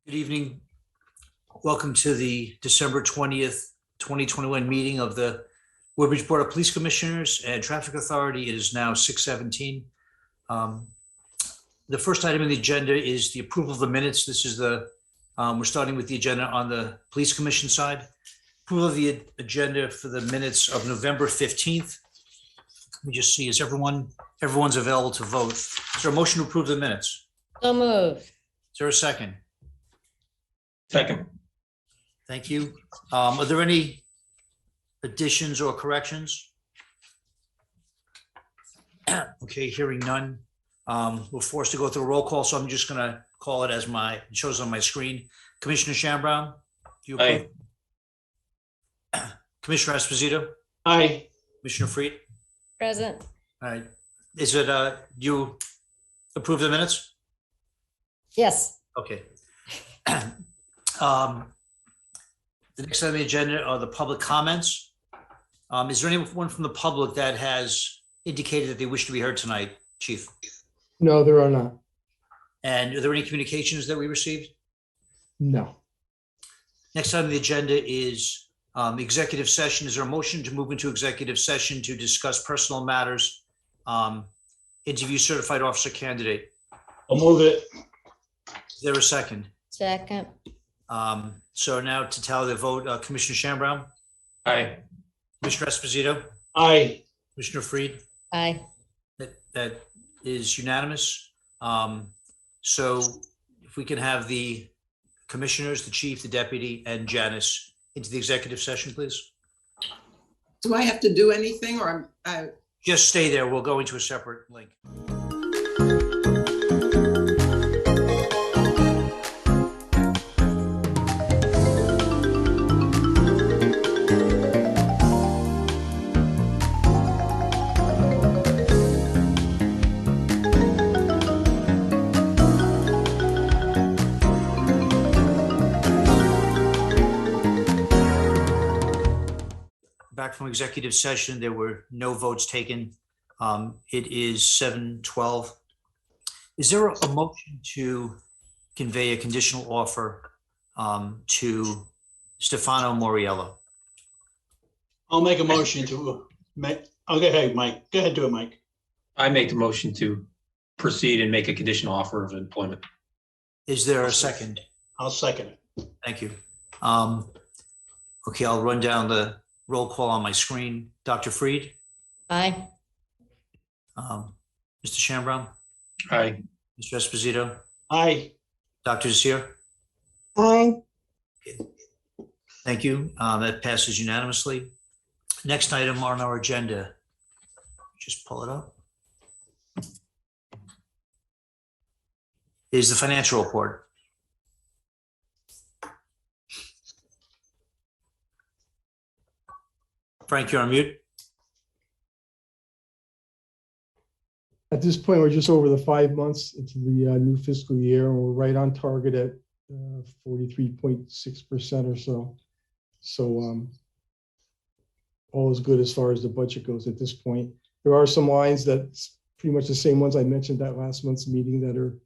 Good evening. Welcome to the December 20th, 2021 meeting of the Woodbridge Board of Police Commissioners and Traffic Authority. It is now 6:17. The first item on the agenda is the approval of the minutes. This is we're starting with the agenda on the Police Commission side. Approval of the agenda for the minutes of November 15th. Let me just see, is everyone's available to vote? Is there a motion to approve the minutes? So moved. Is there a second? Second. Thank you. Are there any additions or corrections? Okay, hearing none. We're forced to go through a roll call, so I'm just going to call it as it shows on my screen. Commissioner Shambrown, do you approve? Aye. Commissioner Esposito? Aye. Commissioner Fried? Present. All right. Is it, do you approve the minutes? Yes. Okay. The next on the agenda are the public comments. Is there anyone from the public that has indicated that they wish to be heard tonight, Chief? No, there are not. And are there any communications that we received? No. Next on the agenda is executive session. Is there a motion to move into executive session to discuss personal matters, interview certified officer candidate? I'll move it. Is there a second? Second. So now to tally the vote, Commissioner Shambrown, Aye. Commissioner Esposito, Aye. Commissioner Fried. Aye. That is unanimous. So if we can have the commissioners, the chief, the deputy, and Janice into the executive session, please. Do I have to do anything, or I'm, Just stay there. We'll go into a separate link. Back from executive session, there were no votes taken. It is 7:12. Is there a motion to convey a conditional offer to Stefano Moriello? I'll make a motion to make, okay, Mike, go ahead, do it, Mike. I make the motion to proceed and make a conditional offer of employment. Is there a second? I'll second it. Thank you. Okay, I'll run down the roll call on my screen. Dr. Fried, Aye. Mr. Shambrown, Aye. Mr. Esposito, Aye. Dr. Desir. Aye. Thank you. That passes unanimously. Next item on our agenda, just pull it up, is the financial report. Frank, you're on mute. At this point, we're just over the 5 months into the new fiscal year, and we're right on target at 43.6% or so. So all is good as far as the budget goes at this point. There are some lines that's pretty much the same ones I mentioned at last month's meeting that are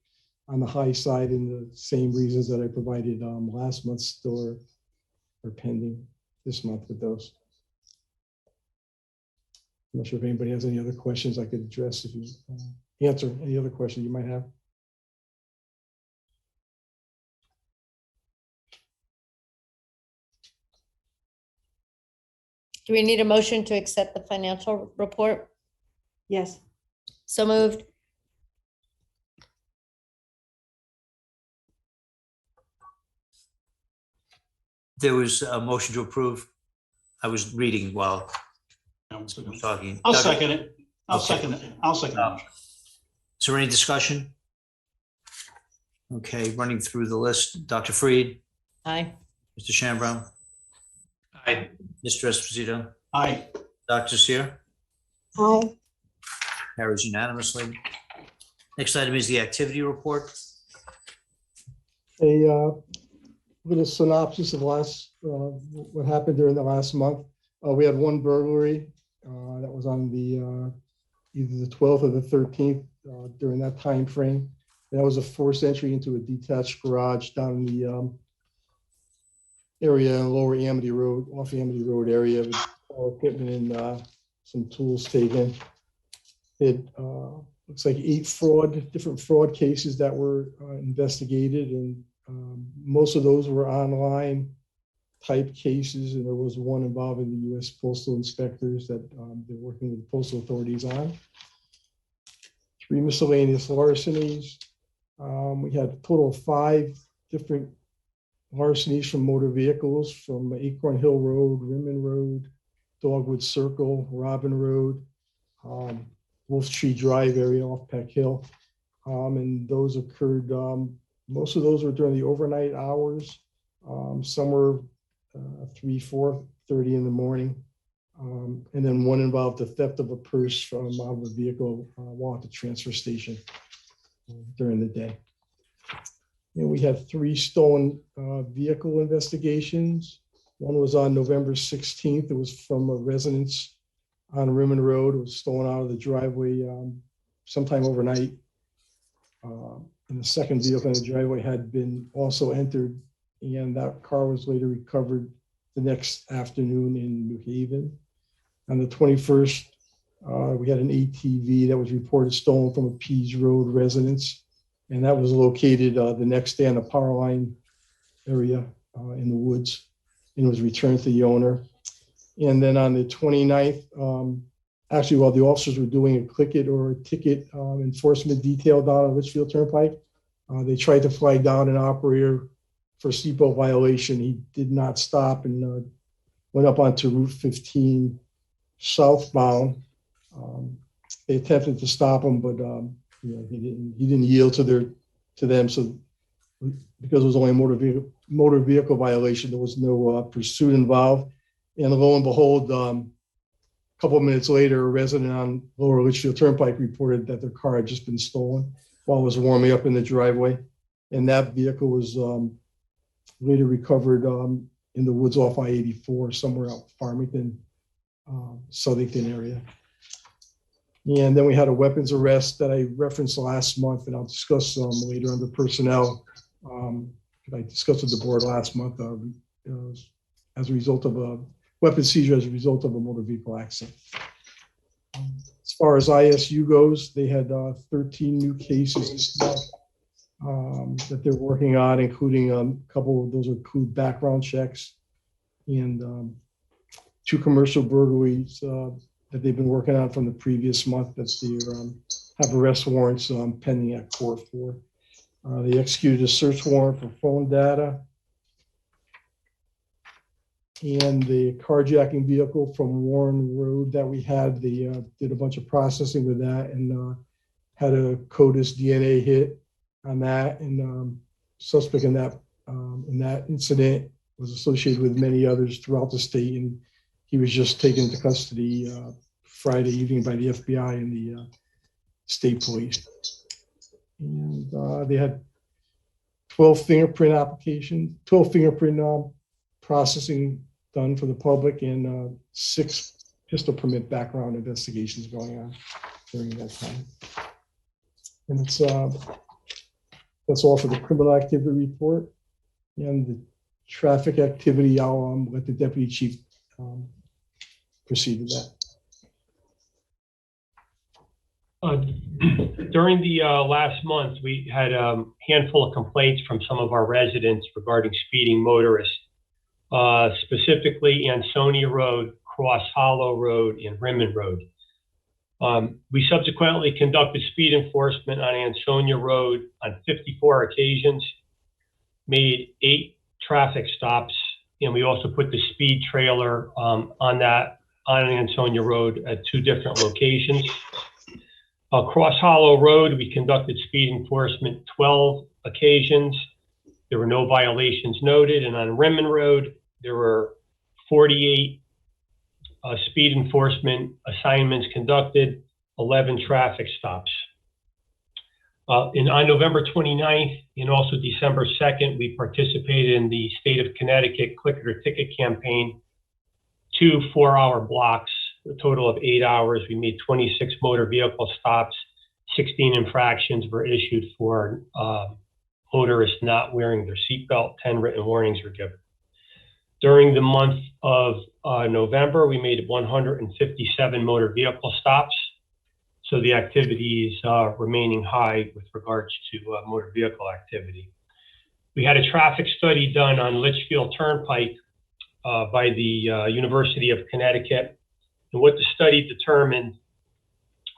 on the high side, and the same reasons that I provided last month still are pending this month with those. I'm not sure if anybody has any other questions I could address, if you answer any other question you might have. Do we need a motion to accept the financial report? Yes. So moved. There was a motion to approve. I was reading while I was talking. I'll second it. I'll Okay. second it. I'll second it. Is there any discussion? Okay, running through the list. Dr. Fried, Aye. Mr. Shambrown, Aye. Mr. Esposito, Aye. Dr. Seer. Aye. Carries unanimously. Next item is the activity report. A little synopsis of what happened during the last month. We had one burglary that was on the either the 12th or the 13th during that time frame. That was a forced entry into a detached garage down in the area, Lower Amity Road, off Amity Road area, with all equipment and some tools taken. It looks like 8 different fraud cases that were investigated, and most of those were online type cases, and there was one involving the U.S. Postal Inspectors that they're working with the postal authorities on. 3 miscellaneous larcenies. We had a total of 5 different larcenies from motor vehicles from Acorn Hill Road, Rimmen Road, Dogwood Circle, Robin Road, Wolf Tree Drive area off Peck Hill. And those occurred, most of those were during the overnight hours. Some were 3, 4:30 in the morning. And then one involved the theft of a purse from out of a vehicle while at the transfer station during the day. And we had 3 stolen vehicle investigations. One was on November 16th. It was from a residence on Rimmen Road. It was stolen out of the driveway sometime overnight. And the second vehicle in the driveway had been also entered, and that car was later recovered the next afternoon in New Haven. On the 21st, we had an ATV that was reported stolen from a Pease Road residence, and that was located the next day on the power line area in the woods, and was returned to the owner. And then on the 29th, actually, while the officers were doing a ticket enforcement detail down on Litchfield Turnpike, they tried to flag down an operator for a seatbelt violation. He did not stop and went up onto Route 15 southbound. They attempted to stop him, but he didn't yield to them. So because it was only a motor vehicle violation, there was no pursuit involved. And lo and behold, a couple of minutes later, a resident on Lower Litchfield Turnpike reported that their car had just been stolen while it was warming up in the driveway. And that vehicle was later recovered in the woods off I-84, somewhere out Farmington, Southington area. And then we had a weapons arrest that I referenced last month, and I'll discuss later under personnel. I discussed with the board last month as a result of a weapons seizure as a result of a motor vehicle accident. As far as ISU goes, they had 13 new cases this month that they're working on, including a couple of those include background checks and 2 commercial burglaries that they've been working on from the previous month that they have arrest warrants pending at court for. They executed a search warrant for phone data. And the carjacking vehicle from Warren Road that we had, they did a bunch of processing with that and had a CODIS DNA hit on that. And suspect in that incident was associated with many others throughout the state. And he was just taken into custody Friday evening by the FBI and the state police. And they had 12 fingerprint processing done for the public, and 6 pistol permit background investigations going on during that time. And that's all for the criminal activity report. And the traffic activity, I'll let the deputy chief proceed with that. During the last month, we had a handful of complaints from some of our residents regarding speeding motorists, specifically Ansonia Road, Cross Hollow Road, and Rimmen Road. We subsequently conducted speed enforcement on Ansonia Road on 54 occasions, made 8 traffic stops, and we also put the speed trailer on Ansonia Road at 2 different locations. Cross Hollow Road, we conducted speed enforcement 12 occasions. There were no violations noted. And on Rimmen Road, there were 48 speed enforcement assignments conducted, 11 traffic stops. On November 29th and also December 2nd, we participated in the state of Connecticut Click It or Ticket campaign, 2 4-hour blocks, a total of 8 hours. We made 26 motor vehicle stops, 16 infractions were issued for motorists not wearing their seatbelt. 10 written warnings were given. During the month of November, we made 157 motor vehicle stops. So the activity is remaining high with regards to motor vehicle activity. We had a traffic study done on Litchfield Turnpike by the University of Connecticut. And what the study determined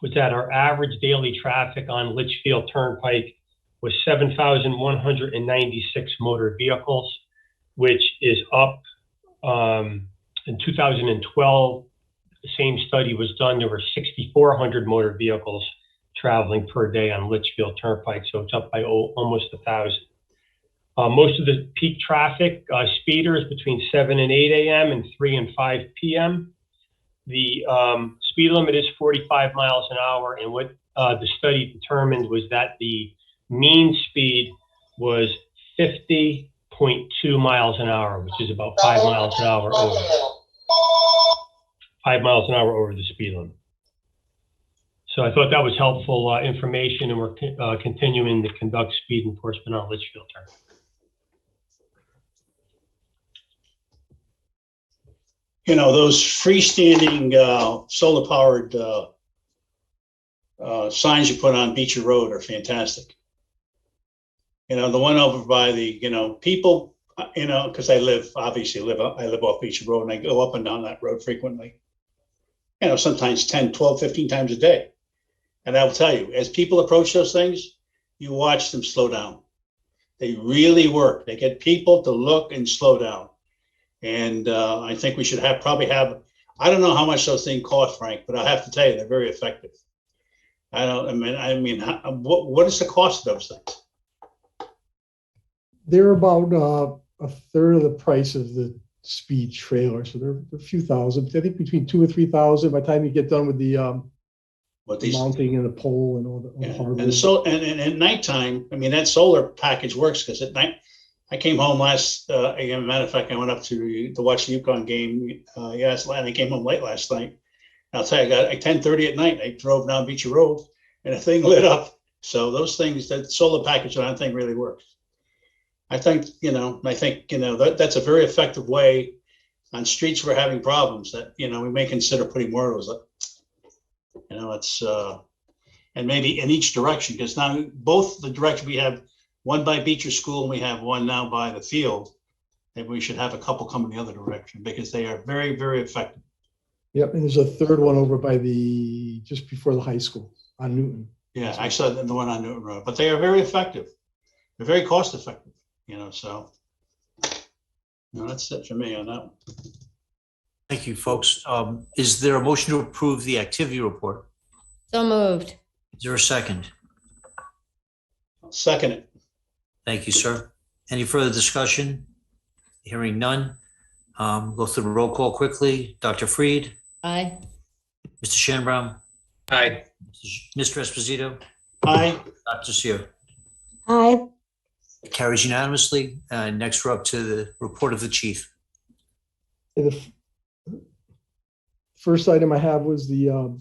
was that our average daily traffic on Litchfield Turnpike was 7,196 motor vehicles, which is up in 2012. The same study was done. There were 6,400 motor vehicles traveling per day on Litchfield Turnpike, so it's up by almost 1,000. Most of the peak traffic speeders between 7 and 8 a.m. and 3 and 5 p.m. The speed limit is 45 miles an hour, and what the study determined was that the mean speed was 50.2 miles an hour, which is about 5 miles an hour over. 5 miles an hour over the speed limit. So I thought that was helpful information, and we're continuing to conduct speed enforcement on Litchfield Turnpike. You know, those freestanding solar powered signs you put on Beecher Road are fantastic. You know, the one over by the, you know, people, you know, because I live off Beecher Road, and I go up and down that road frequently. You know, sometimes 10, 12, 15 times a day. And I will tell you, as people approach those things, you watch them slow down. They really work. They get people to look and slow down. And I think we should probably have, I don't know how much those things cost, Frank, but I have to tell you, they're very effective. What is the cost of those things? They're about a third of the price of the speed trailer, so they're a few thousand. I think between 2,000 or 3,000 by the time you get done with the mounting and the pole and all the hardware. And at nighttime, I mean, that solar package works because at night, I came home as a matter of fact, I went up to watch the UConn game. And I came home late last night. And I'll tell you, I got at 10:30 at night, I drove down Beecher Road and the thing lit up. So those things, that solar package, I think really works. I think, that's a very effective way on streets we're having problems that, we may consider putting more of those up. It's, and maybe in each direction, because now both the direction we have one by Beecher School and we have one now by the field, maybe we should have a couple come in the other direction because they are very, very effective. Yep, and there's a third one over by just before the high school on Newton. Yeah, I saw the one on Newton Road, but they are very effective. They're very cost effective, so that's it for me on that one. Thank you, folks. Is there a motion to approve the activity report? So moved. Is there a second? I'll second it. Thank you, sir. Any further discussion? Hearing none. Go through the roll call quickly. Dr. Freed, Aye. Mr. Shanbaum, Aye. Mr. Esposito, Aye. Dr. Seer. Aye. Carries unanimously. Next, we're up to the report of the chief. And the first item I have was the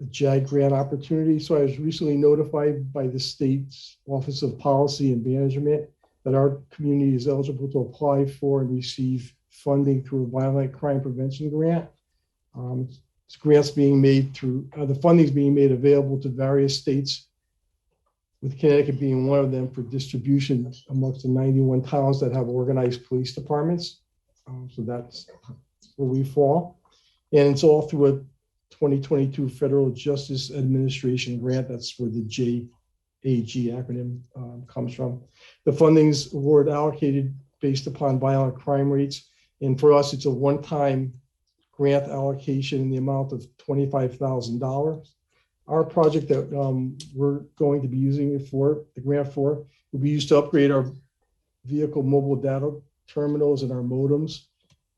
JAG grant opportunity. So I was recently notified by the state's Office of Policy and Management that our community is eligible to apply for and receive funding through a violent crime prevention grant. This grant's being made through, the funding is being made available to various states, with Connecticut being one of them, for distribution amongst the 91 towns that have organized police departments. So that's where we fall. And it's all through a 2022 Federal Justice Administration grant. That's where the JAG acronym comes from. The funding's award allocated based upon violent crime rates. And for us, it's a one-time grant allocation in the amount of $25,000. Our project that we're going to be using it for, the grant for, will be used to upgrade our vehicle mobile data terminals and our modems,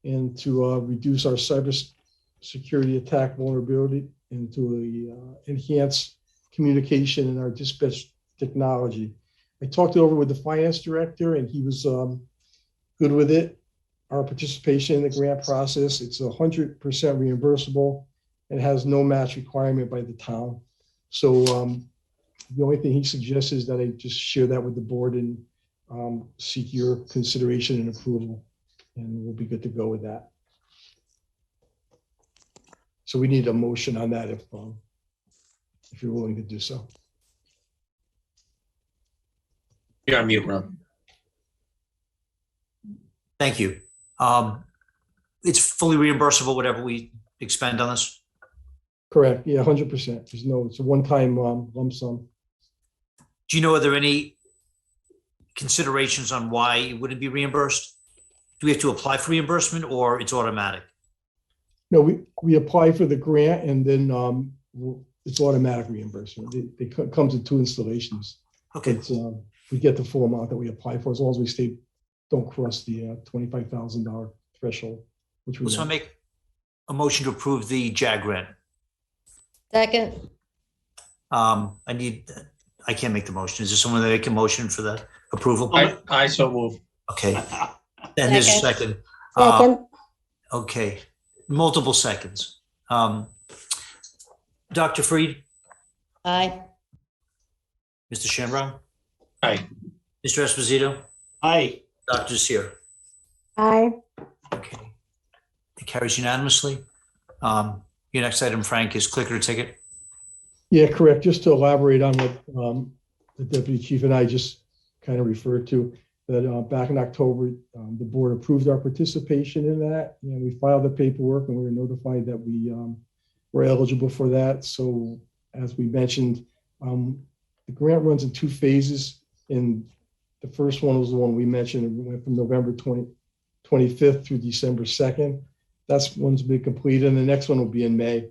and to reduce our cybersecurity attack vulnerability, and to enhance communication in our dispatch technology. I talked it over with the finance director, and he was good with it. Our participation in the grant process, it's 100% reimbursable and has no match requirement by the town. So the only thing he suggests is that I just share that with the board and seek your consideration and approval, and we'll be good to go with that. So we need a motion on that if you're willing to do so. You're on mute, Ron. Thank you. It's fully reimbursable, whatever we expend on this. Correct. Yeah, 100%. It's a one-time lump sum. Do you know, are there any considerations on why it wouldn't be reimbursed? Do we have to apply for reimbursement or it's automatic? No, we apply for the grant and then it's automatic reimbursement. It comes in 2 installations. Okay, We get the full amount that we apply for as long as we don't cross the $25,000 threshold, which we so I'll don't. make a motion to approve the JAG grant. Second, I can't make the motion. Is there someone that make a motion for the approval? I so move. Okay, and there's a second. second, Okay, multiple seconds. Dr. Freed, aye. Mr. Shamrock, Aye. Mr. Esposito, Aye. Dr. Seer. Aye. Okay, it carries unanimously. Your next item, Frank, is clicker ticket. Yeah, correct. Just to elaborate on what the deputy chief and I just kind of referred to, that back in October, the board approved our participation in that, and we filed the paperwork and we were notified that we were eligible for that. So as we mentioned, the grant runs in 2 phases, and the first one was the one we mentioned. It went from November 25th through December 2nd. That's one's been completed, and the next one will be in May.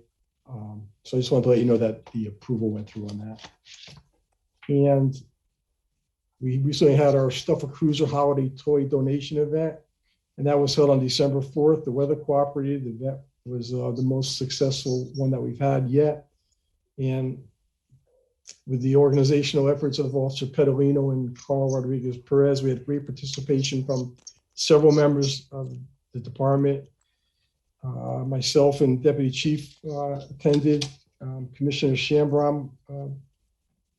So I just wanted to let you know that the approval went through on that. And we recently had our Stuff a Cruiser holiday toy donation event, and that was held on December 4th. The weather cooperated. The event was the most successful one that we've had yet. And with the organizational efforts of Officer Pedalino and Carl Rodriguez Perez, we had great participation from several members of the department. Myself and Deputy Chief attended. Commissioner Shambram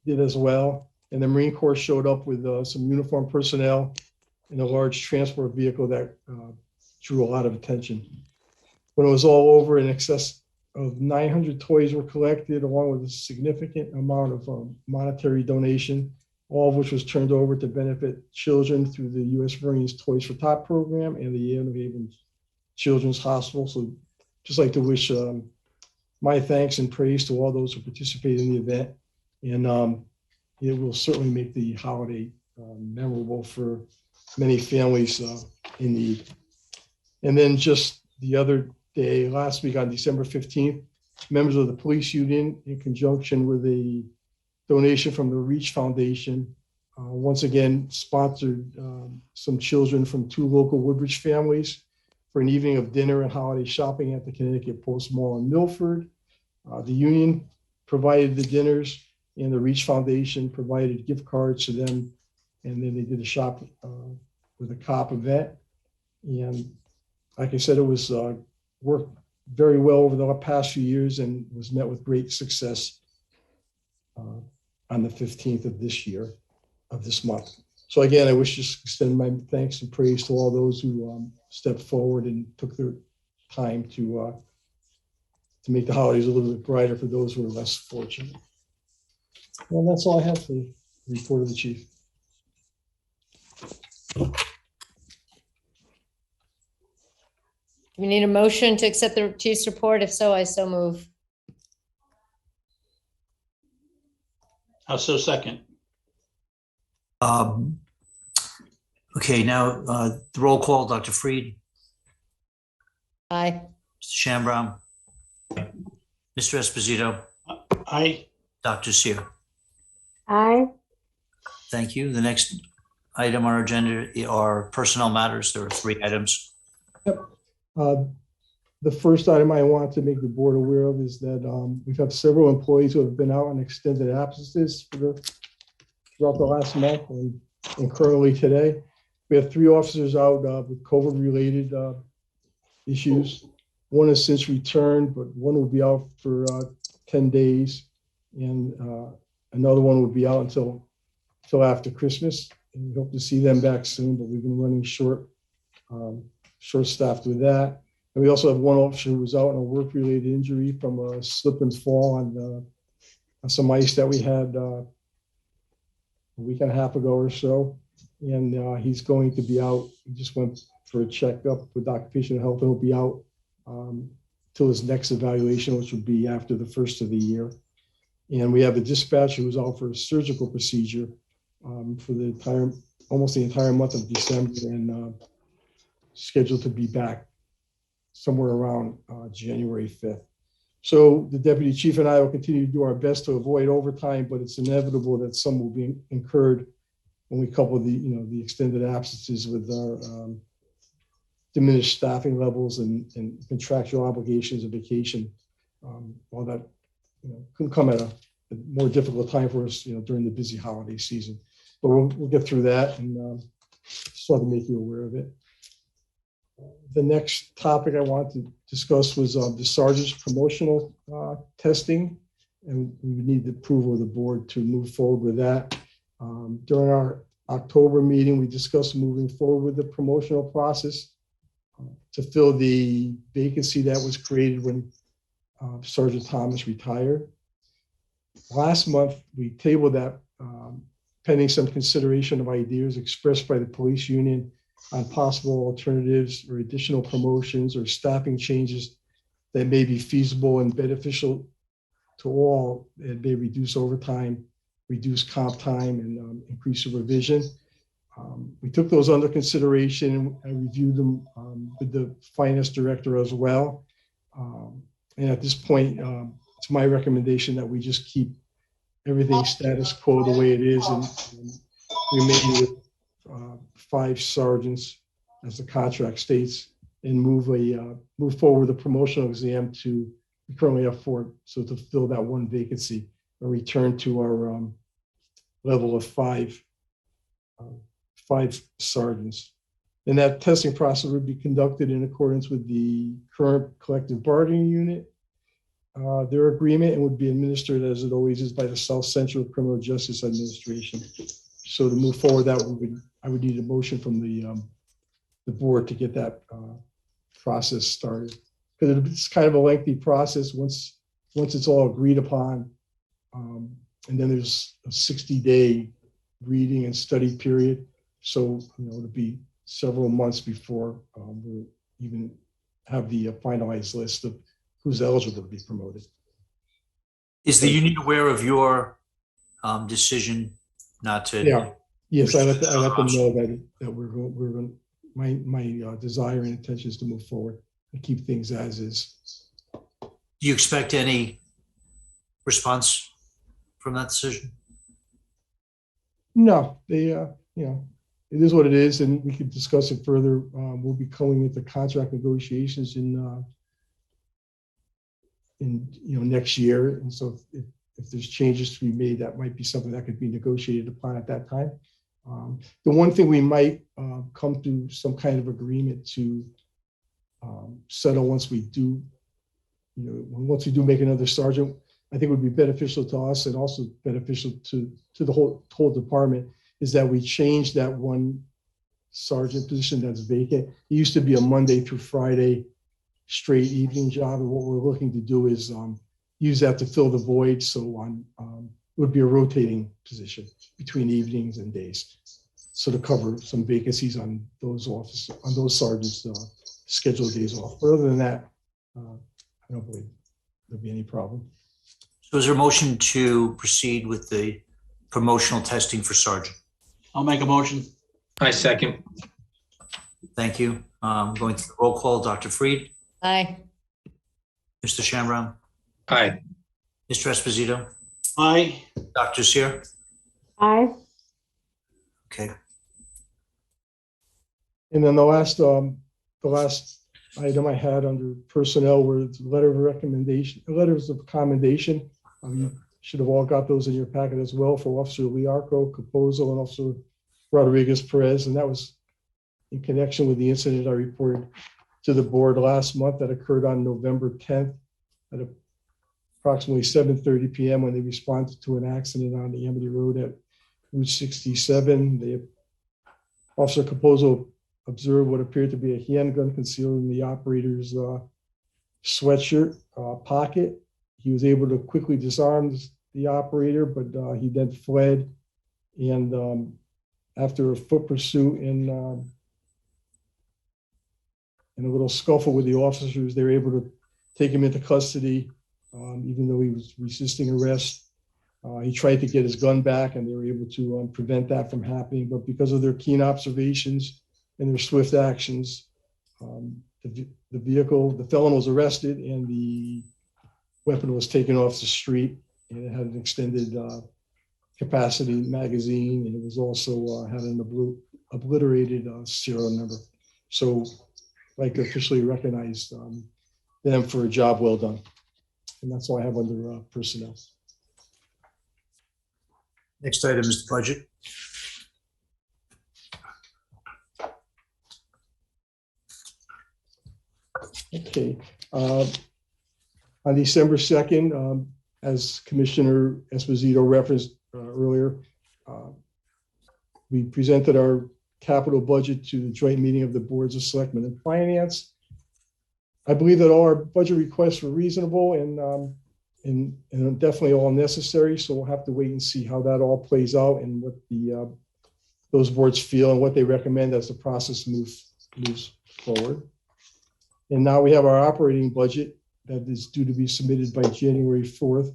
did as well. And the Marine Corps showed up with some uniformed personnel in a large transport vehicle that drew a lot of attention. When it was all over, in excess of 900 toys were collected, along with a significant amount of monetary donation, all of which was turned over to benefit children through the U.S. Marines Toys for Tot program and the Yale New Haven Children's Hospital. So just like to wish my thanks and praise to all those who participated in the event. And it will certainly make the holiday memorable for many families in need. And then just the other day, last week on December 15th, members of the police union, in conjunction with a donation from the Reach Foundation, once again sponsored some children from 2 local Woodbridge families for an evening of dinner and holiday shopping at the Connecticut Post Mall in Milford. The union provided the dinners, and the Reach Foundation provided gift cards to them. And then they did a shop with a cop event. And like I said, it was worked very well over the past few years and was met with great success on the 15th of this month. So again, I wish to extend my thanks and praise to all those who stepped forward and took their time to make the holidays a little bit brighter for those who are less fortunate. Well, that's all I have for the report of the chief. We need a motion to accept the chief's report. If so, I so move. I'll so second. Okay, now the roll call, Dr. Freed, Aye. Mr. Shambram, Mr. Esposito, Aye. Dr. Seer. Aye. Thank you. The next item on our agenda are personnel matters. There are 3 items. The first item I want to make the board aware of is that we've had several employees who have been out on extended absences throughout the last month and currently today. We have 3 officers out with COVID-related issues. One has since returned, but one will be out for 10 days. And another one will be out until after Christmas. And we hope to see them back soon, but we've been running short-staffed with that. And we also have one officer who was out on a work-related injury from a slip and fall on some ice that we had a week and a half ago or so. And he's going to be out. He just went for a checkup with occupational health, and he'll be out till his next evaluation, which will be after the first of the year. And we have a dispatcher who's out for a surgical procedure for almost the entire month of December, and scheduled to be back somewhere around January 5th. So the deputy chief and I will continue to do our best to avoid overtime, but it's inevitable that some will be incurred when we couple the extended absences with our diminished staffing levels and contractual obligations of vacation. All that can come at a more difficult time for us, during the busy holiday season. But we'll get through that, and just want to make you aware of it. The next topic I want to discuss was the sergeant's promotional testing, and we would need the approval of the board to move forward with that. During our October meeting, we discussed moving forward with the promotional process to fill the vacancy that was created when Sergeant Thomas retired. Last month, we tabled that pending some consideration of ideas expressed by the police union on possible alternatives or additional promotions or staffing changes that may be feasible and beneficial to all, and may reduce overtime, reduce comp time, and increase supervision. We took those under consideration and reviewed them with the finance director as well. And at this point, it's my recommendation that we just keep everything status quo the way it is, and remain with 5 sergeants as the contract states, and move forward with the promotional exam to, we currently have 4, so to fill that one vacancy, a return to our level of 5 sergeants. And that testing process would be conducted in accordance with the current collective bargaining unit, their agreement, and would be administered as it always is by the South Central Criminal Justice Administration. So to move forward, I would need a motion from the board to get that process started, because it's kind of a lengthy process once it's all agreed upon, and then there's a 60-day reading and study period. So it'll be several months before we'll even have the finalized list of who's eligible to be promoted. Is the union aware of your decision not to? Yeah. Yes, I let them know that we're going. My desire and intention is to move forward and keep things as is. Do you expect any response from that decision? No, they it is what it is, and we could discuss it further. We'll be going into contract negotiations in next year, and so if there's changes to be made, that might be something that could be negotiated upon at that time. The one thing we might come to some kind of agreement to settle once we do make another sergeant, I think would be beneficial to us and also beneficial to the whole department, is that we change that one sergeant position that's vacant. It used to be a Monday through Friday straight evening job, and what we're looking to do is use that to fill the void. So it would be a rotating position between evenings and days, so to cover some vacancies on those sergeants' scheduled days off. But other than that, I don't believe there'll be any problem. So is there a motion to proceed with the promotional testing for sergeant? I'll make a motion. I second. Thank you. Going to the roll call, Dr. Freed, Aye. Mr. Shamrown, Aye. Mr. Esposito, Aye. Dr. Seer. Aye. Okay. And then the last item I had under personnel were letters of commendation. You should have all got those in your packet as well, for Officer Liarco, Capozzo, and Officer Rodriguez Perez. And that was in connection with the incident I reported to the board last month that occurred on November 10th at a approximately 7:30 p.m. when they responded to an accident on the Amity Road at Route 67. Officer Capozzo observed what appeared to be a handgun concealed in the operator's sweatshirt pocket. He was able to quickly disarm the operator, but he then fled. And after a foot pursuit and a little scuffle with the officers, they were able to take him into custody, even though he was resisting arrest. He tried to get his gun back, and they were able to prevent that from happening. But because of their keen observations and their swift actions, the felon was arrested, and the weapon was taken off the street, and it had an extended capacity magazine, and it was also had an obliterated serial number. So I'd like to officially recognize them for a job well done. And that's all I have under personnel. Next item is the budget. Okay. On December 2nd, as Commissioner Esposito referenced earlier, we presented our capital budget to the joint meeting of the Boards of Selectmen and Finance. I believe that all our budget requests were reasonable and definitely all necessary. So we'll have to wait and see how that all plays out and what those boards feel and what they recommend as the process moves forward. And now we have our operating budget that is due to be submitted by January 4th.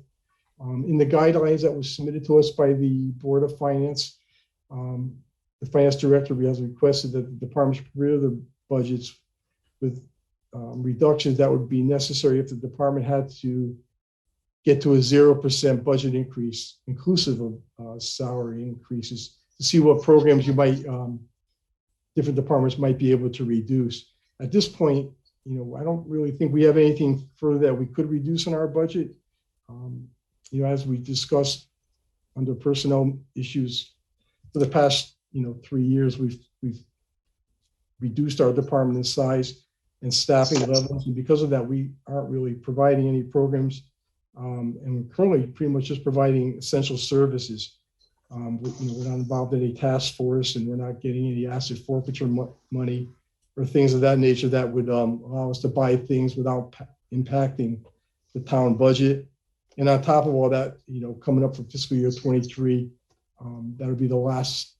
In the guidelines that was submitted to us by the Board of Finance, the Finance Director has requested that the departments prepare their budgets with reductions that would be necessary if the department had to get to a 0% budget increase, inclusive of salary increases, to see what programs different departments might be able to reduce. At this point, I don't really think we have anything further that we could reduce in our budget. As we discussed under personnel issues for the past, 3 years, we've reduced our department in size and staffing levels. And because of that, we aren't really providing any programs. And we're currently pretty much just providing essential services. We're not involved in any task force, and we're not getting any asset forfeiture money or things of that nature that would allow us to buy things without impacting the town budget. And on top of all that, coming up for fiscal year 23, that'll be the last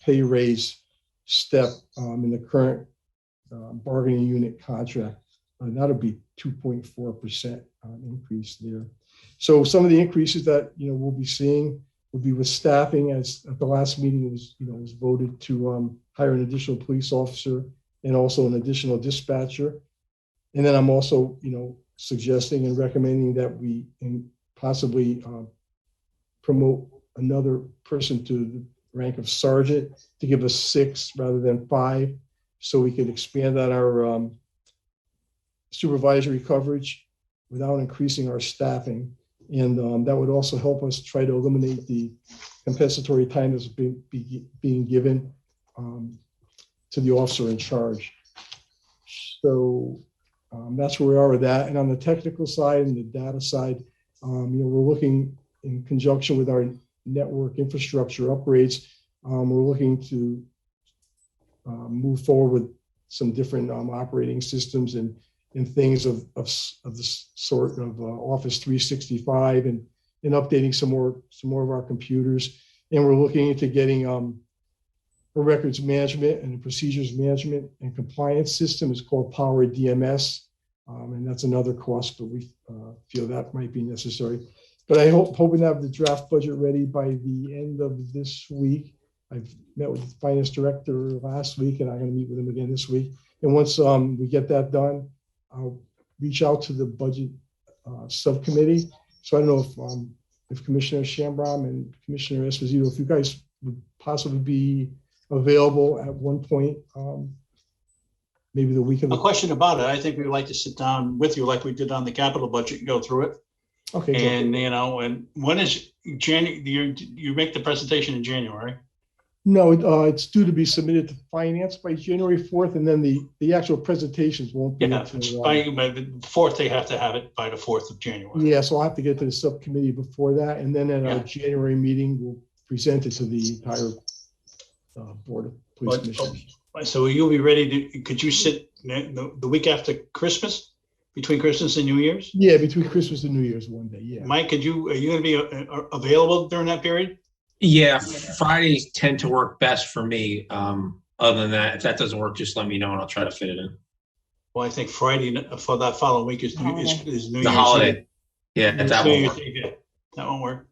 pay raise step in the current bargaining unit contract. That'll be 2.4% increase there. So some of the increases that we'll be seeing will be with staffing, as at the last meeting it was voted to hire an additional police officer and also an additional dispatcher. And then I'm also suggesting and recommending that we possibly promote another person to the rank of sergeant to give us 6 rather than 5, so we could expand on our supervisory coverage without increasing our staffing. And that would also help us try to eliminate the compensatory time that's being given to the officer in charge. So that's where we are with that. And on the technical side and the data side, we're looking in conjunction with our network infrastructure upgrades. We're looking to move forward with some different operating systems and things of the sort of Office 365 and updating some more of our computers. And we're looking into getting a records management and a procedures management and compliance system. It's called Power DMS. And that's another cost, but we feel that might be necessary. But I hoping to have the draft budget ready by the end of this week. I've met with the finance director last week, and I'm going to meet with him again this week. And once we get that done, I'll reach out to the budget subcommittee. So I don't know if Commissioner Shambram and Commissioner Esposito, if you guys would possibly be available at one point, maybe the week of No question about it. I think we'd like to sit down with you like we did on the capital budget and go through it. Okay. And, and when is January, you make the presentation in January? No, it's due to be submitted to finance by January 4th, and then the actual presentations won't be Yeah, until, by the 4th, they have to have it by the 4th of January. yeah, so I'll have to get to the subcommittee before that, and then at our Yeah. January meeting, we'll present it to the entire Board of Police But- Commissioners. So you'll be ready to, could you sit the week after Christmas, between Christmas and New Year's? Yeah, between Christmas and New Year's one day, yeah. Mike, are you gonna be available during that period? Yeah, Fridays tend to work best for me. Other than that, if that doesn't work, just let me know and I'll try to fit it in. Well, I think Friday for that following week is New Year's. The holiday. Yeah, Eve. that New won't Year's work. Eve, yeah. That won't work.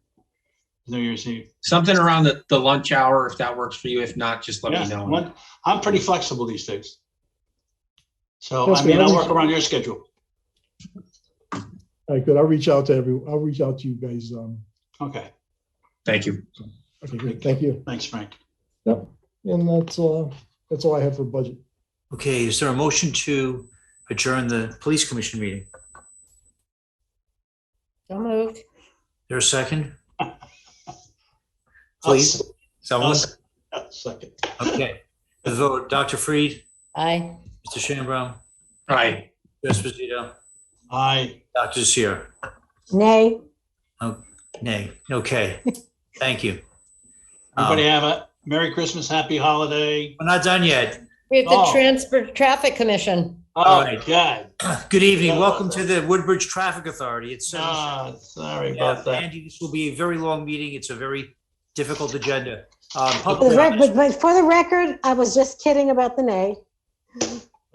New Year's Eve. Something around the lunch hour, if that works for you. If not, just let me know. I'm pretty flexible these days. So, That's I mean, good. I'll work around your schedule. All right, good. I'll reach out to you guys. Okay, Thank you. Okay, good. Thank you. thanks, Frank. Yep. And that's all I have for budget. Okay, is there a motion to adjourn the police commission meeting? So moved. There a second? Please, someone? Second. Okay, the vote, Dr. Freed, Aye. Mr. Shambrowne, Hi. Esposito, Aye. Dr. Seer. Nay. Nay, okay, thank you. Everybody have a Merry Christmas, Happy Holiday. We're not done yet. We have the Oh. Transport Traffic Commission. Oh, right. God. Good evening, welcome to the Woodbridge Traffic Authority. It's Sorry about that. Andy, this will be a very long meeting. It's a very difficult agenda. For the record, I was just kidding about the nay.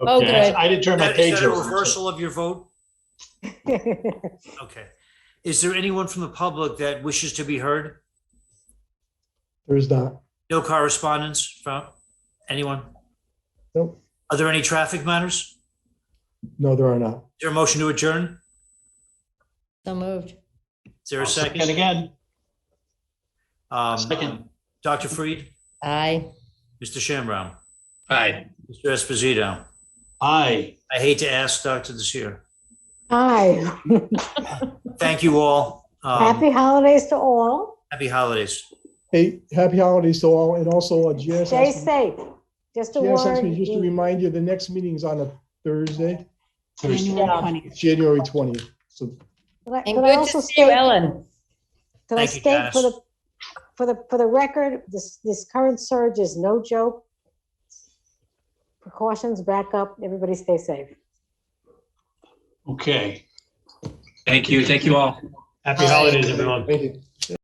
Oh, Okay, good. I didn't turn my Is page that a over. reversal of your vote? Okay. Is there anyone from the public that wishes to be heard? There's not. No correspondence from anyone? Nope. Are there any traffic matters? No, there are not. Is there a motion to adjourn? So moved. Is there a Second second? again. Second. Dr. Freed, Aye. Mr. Shambrowne, Hi. Mr. Esposito. Aye. I hate to ask Dr. Desir. Aye. Thank you all. Happy holidays to all. Happy holidays. Hey, happy holidays to all, and also Jess. Stay safe. Just a Jess asked me word. just to remind you, the next meeting's on a Thursday, Thursday. Yeah. January 20th. So And Could I good also to see you, state, Ellen. could I Thank you, state Janice. for the record, this current surge is no joke. Precautions, back up, everybody stay safe. Okay. Thank you. Thank you all. Happy holidays, everyone. thank you.